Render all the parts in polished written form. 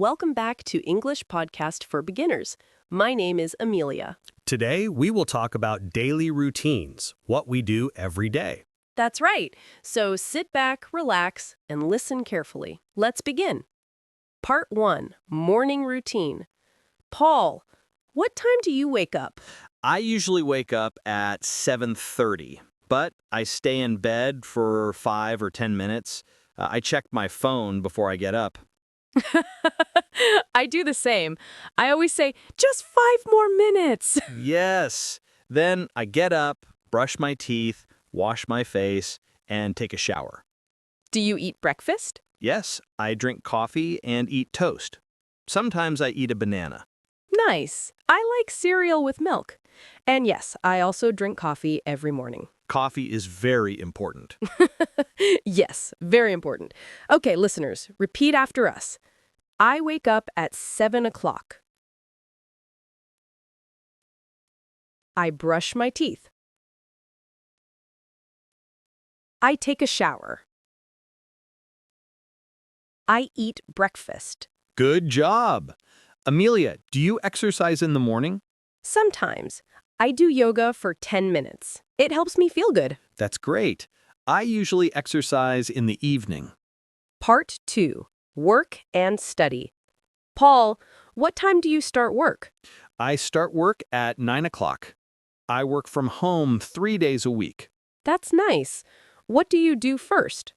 welcome back to English Podcast for Beginners. My name is Amelia. Today, we will talk about daily routines, what we do every day. That's right. So sit back, relax, and listen carefully. Let's begin. Part 1, Morning Routine. Paul, what time do you wake up? I usually wake up at 7:30, but I stay in bed for 5 or 10 minutes. I check my phone before I get up. I do the same. I always say, just 5 more minutes. Yes. Then I get up, brush my teeth, wash my face, and take a shower. Do you eat breakfast? Yes, I drink coffee and eat toast. Sometimes I eat a banana. Nice. I like cereal with milk. And yes, I also drink coffee every morning. Coffee is very important. Yes, very important. Okay, listeners, repeat after us. I wake up at 7 o'clock. I brush my teeth. I take a shower. I eat breakfast. Good job. Amelia, do you exercise in the morning? Sometimes I do yoga for 10 minutes. It helps me feel good. That's great. I usually exercise in the evening. Part 2, Work and Study. Paul, what time do you start work? I start work at 9 o'clock. I work from home 3 days a week. That's nice. What do you do first?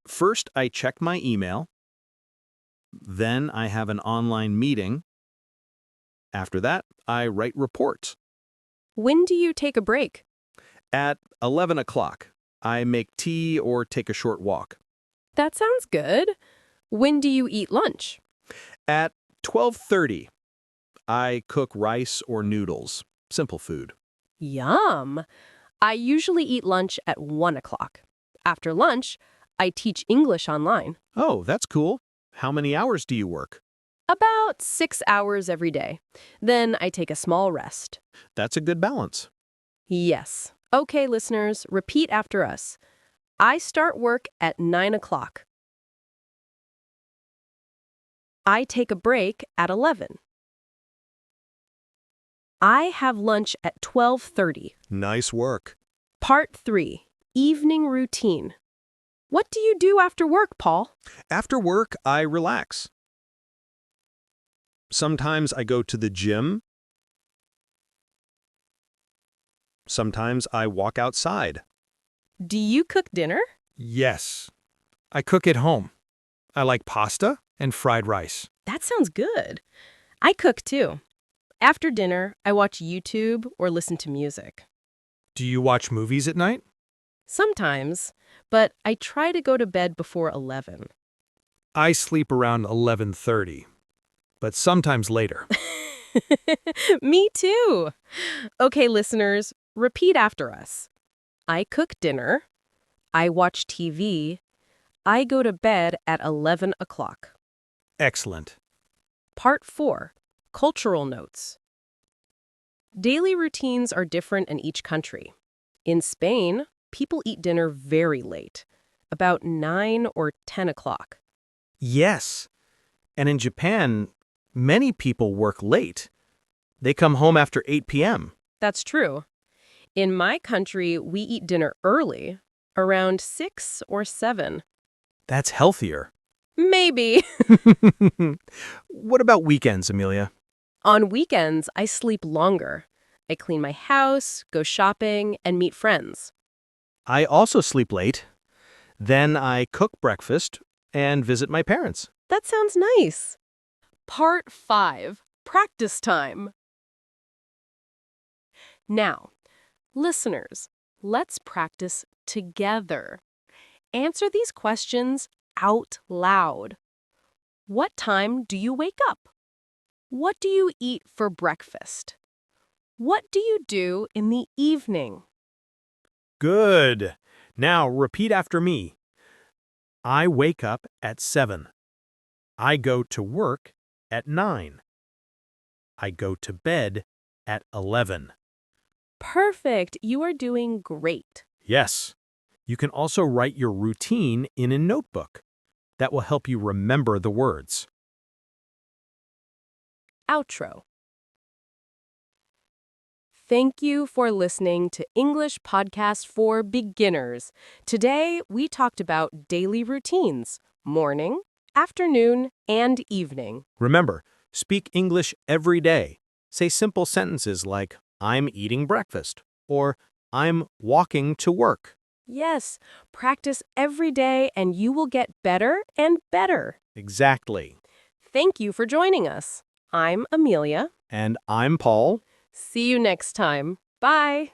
First, I check my email. Then I have an online meeting. After that, I write reports. When do you take a break? At 11 o'clock, I make tea or take a short walk. That sounds good. When do you eat lunch? At 12:30, I cook rice or noodles, simple food. Yum! I usually eat lunch at 1 o'clock. After lunch, I teach English online. Oh, that's cool. How many hours do you work? About 6 hours every day. Then I take a small rest. That's a good balance. Yes. Okay, listeners, repeat after us. I start work at 9 o'clock. I take a break at 11. I have lunch at 12:30. Nice work. Part 3, Evening Routine. What do you do after work, Paul? After work, I relax. Sometimes I go to the gym. Sometimes I walk outside. Do you cook dinner? Yes. I cook at home. I like pasta and fried rice. That sounds good. I cook too. After dinner, I watch YouTube or listen to music. Do you watch movies at night? Sometimes, but I try to go to bed before 11. I sleep around 11:30, but sometimes later. Me too. Okay, listeners, repeat after us. I cook dinner. I watch TV. I go to bed at 11 o'clock. Excellent. Part 4, Cultural Notes. Daily routines are different in each country. In Spain, people eat dinner very late, about 9 or 10 o'clock. Yes. And in Japan, many people work late. They come home after 8 p.m. That's true. In my country, we eat dinner early, around 6 or 7. That's healthier. Maybe. What about weekends, Amelia? On weekends, I sleep longer. I clean my house, go shopping, and meet friends. I also sleep late. Then I cook breakfast and visit my parents. That sounds nice. Part 5, Practice Time. Now, listeners, let's practice together. Answer these questions out loud. What time do you wake up? What do you eat for breakfast? What do you do in the evening? Good. Now repeat after me. I wake up at 7. I go to work at 9. I go to bed at 11. Perfect. You are doing great. Yes. You can also write your routine in a notebook. That will help you remember the words. Outro. Thank you for listening to English Podcast for Beginners. Today, we talked about daily routines, morning, afternoon, and evening. Remember, speak English every day. Say simple sentences like, I'm eating breakfast, or I'm walking to work. Yes, practice every day and you will get better and better. Exactly. Thank you for joining us. I'm Amelia. And I'm Paul. See you next time. Bye.